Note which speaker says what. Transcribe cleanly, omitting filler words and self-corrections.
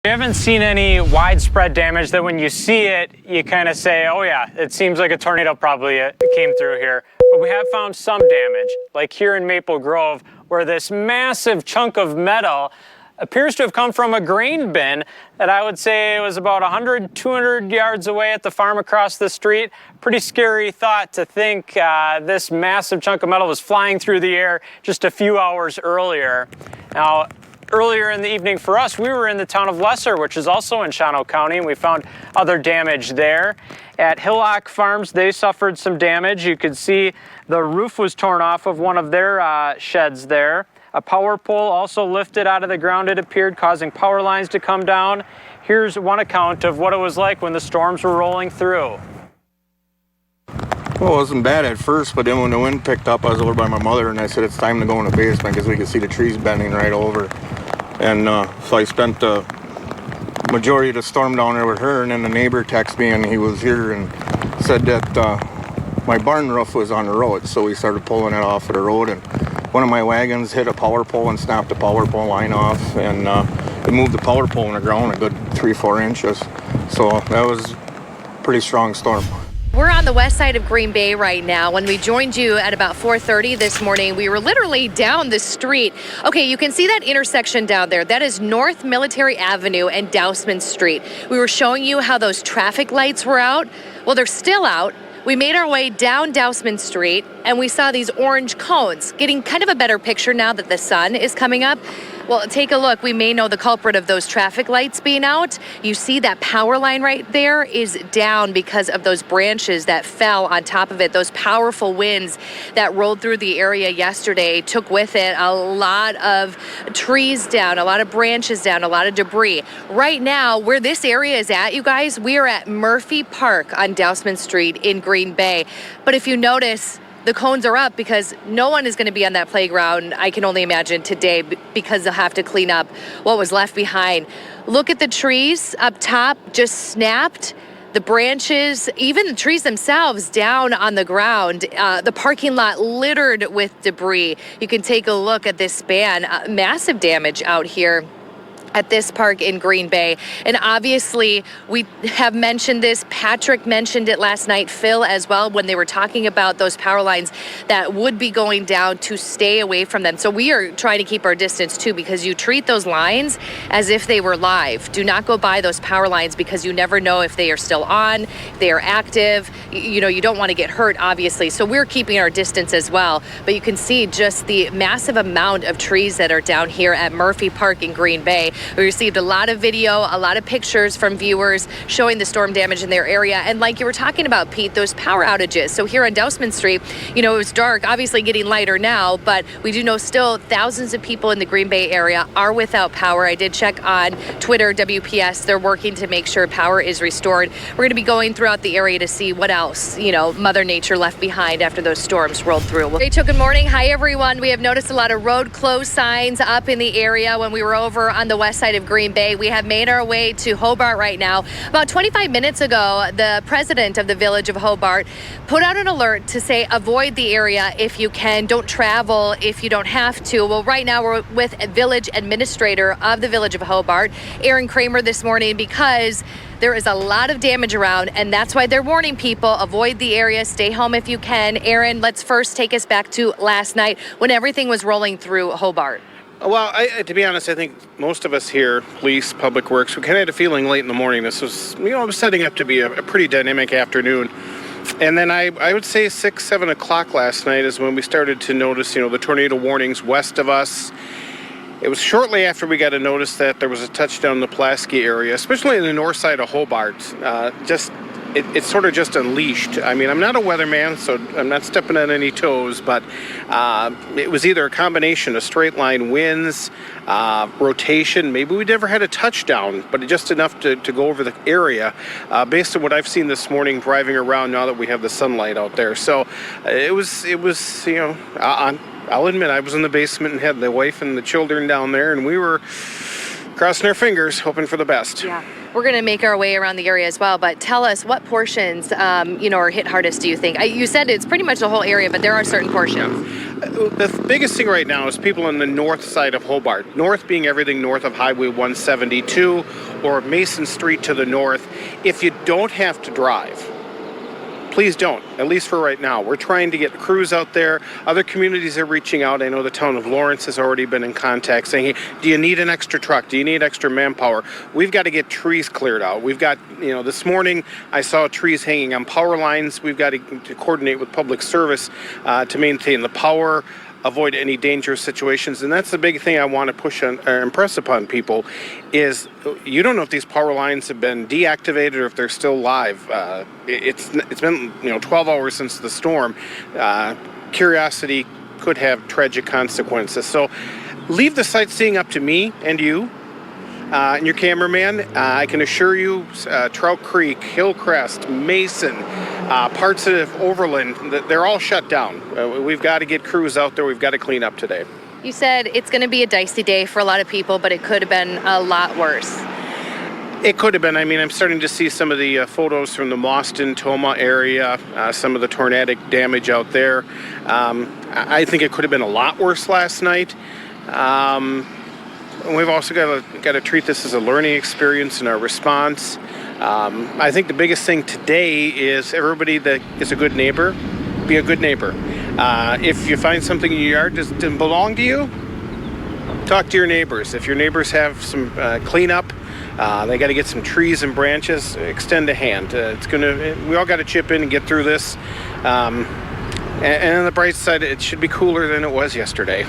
Speaker 1: We haven't seen any widespread damage that when you see it, you kind of say, oh yeah, it seems like a tornado probably came through here. But we have found some damage, like here in Maple Grove, where this massive chunk of metal appears to have come from a grain bin that I would say was about 100, 200 yards away at the farm across the street. Pretty scary thought to think this massive chunk of metal was flying through the air just a few hours earlier. Now, earlier in the evening for us, we were in the town of Lesser, which is also in Shawano County, and we found other damage there. At Hillock Farms, they suffered some damage. You could see the roof was torn off of one of their sheds there. A power pole also lifted out of the ground, it appeared, causing power lines to come down. Here's one account of what it was like when the storms were rolling through.
Speaker 2: Well, it wasn't bad at first, but then when the wind picked up, I was over by my mother, and I said it's time to go in the basement because we could see the trees bending right over. And so I spent the majority of the storm down there with her, and then the neighbor texted me, and he was here and said that my barn roof was on the road, so we started pulling it off of the road, and one of my wagons hit a power pole and snapped the power pole line off, and it moved the power pole in the ground a good 3-4 inches. So that was a pretty strong storm.
Speaker 3: We're on the west side of Green Bay right now. When we joined you at about 4:30 this morning, we were literally down the street. Okay, you can see that intersection down there. That is North Military Avenue and Dousman Street. We were showing you how those traffic lights were out. Well, they're still out. We made our way down Dousman Street, and we saw these orange cones, getting kind of a better picture now that the sun is coming up. Well, take a look. We may know the culprit of those traffic lights being out. You see that power line right there is down because of those branches that fell on top of it. Those powerful winds that rolled through the area yesterday took with it a lot of trees down, a lot of branches down, a lot of debris. Right now, where this area is at, you guys, we are at Murphy Park on Dousman Street in Green Bay. But if you notice, the cones are up because no one is going to be on that playground, I can only imagine, today because they'll have to clean up what was left behind. Look at the trees up top, just snapped. The branches, even the trees themselves down on the ground. The parking lot littered with debris. You can take a look at this span. Massive damage out here at this park in Green Bay. And obviously, we have mentioned this. Patrick mentioned it last night, Phil as well, when they were talking about those power lines that would be going down, to stay away from them. So we are trying to keep our distance too, because you treat those lines as if they were live. Do not go by those power lines because you never know if they are still on, if they are active. You know, you don't want to get hurt, obviously. So we're keeping our distance as well. But you can see just the massive amount of trees that are down here at Murphy Park in Green Bay. We received a lot of video, a lot of pictures from viewers showing the storm damage in their area. And like you were talking about, Pete, those power outages. So here on Dousman Street, you know, it was dark, obviously getting lighter now, but we do know still thousands of people in the Green Bay area are without power. I did check on Twitter, WPS. They're working to make sure power is restored. We're going to be going throughout the area to see what else, you know, Mother Nature left behind after those storms rolled through. Rachel, good morning. Hi, everyone. We have noticed a lot of road closed signs up in the area when we were over on the west side of Green Bay. We have made our way to Hobart right now. About 25 minutes ago, the president of the village of Hobart put out an alert to say avoid the area if you can. Don't travel if you don't have to. Well, right now we're with a village administrator of the village of Hobart, Aaron Kramer, this morning, because there is a lot of damage around, and that's why they're warning people, avoid the area, stay home if you can. Aaron, let's first take us back to last night when everything was rolling through Hobart.
Speaker 4: Well, to be honest, I think most of us here, police, public works, we kind of had a feeling late in the morning. This was, you know, it was setting up to be a pretty dynamic afternoon. And then I would say 6, 7 o'clock last night is when we started to notice, you know, the tornado warnings west of us. It was shortly after we got a notice that there was a touchdown in the Pulaski area, especially in the north side of Hobart. It's sort of just unleashed. I mean, I'm not a weatherman, so I'm not stepping on any toes, but it was either a combination of straight line winds, rotation. Maybe we never had a touchdown, but just enough to go over the area based on what I've seen this morning driving around now that we have the sunlight out there. So it was, you know, I'll admit I was in the basement and had the wife and the children down there, and we were crossing our fingers, hoping for the best.
Speaker 3: Yeah. We're going to make our way around the area as well, but tell us what portions, you know, are hit hardest, do you think? You said it's pretty much the whole area, but there are certain portions.
Speaker 4: The biggest thing right now is people on the north side of Hobart. North being everything north of Highway 172 or Mason Street to the north. If you don't have to drive, please don't, at least for right now. We're trying to get crews out there. Other communities are reaching out. I know the town of Lawrence has already been in contact saying, hey, do you need an extra truck? Do you need extra manpower? We've got to get trees cleared out. We've got, this morning I saw trees hanging on power lines. We've got to coordinate with public service to maintain the power, avoid any dangerous situations. And that's the big thing I want to push on or impress upon people is you don't know if these power lines have been deactivated or if they're still live. It's been 12 hours since the storm. Curiosity could have tragic consequences. So leave the sightseeing up to me and you and your cameraman. I can assure you Trout Creek, Hillcrest, Mason, parts of Overland, they're all shut down. We've got to get crews out there. We've got to clean up today.
Speaker 3: You said it's going to be a dicey day for a lot of people, but it could have been a lot worse.
Speaker 4: It could have been. I mean, I'm starting to see some of the photos from the Mauston, Toma area, some of the tornadic damage out there. I think it could have been a lot worse last night. And we've also got to treat this as a learning experience in our response. I think the biggest thing today is everybody that is a good neighbor, be a good neighbor. If you find something in your yard that doesn't belong to you, talk to your neighbors. If your neighbors have some cleanup, they got to get some trees and branches, extend a hand. We all got to chip in and get through this. And on the bright side, it should be cooler than it was yesterday.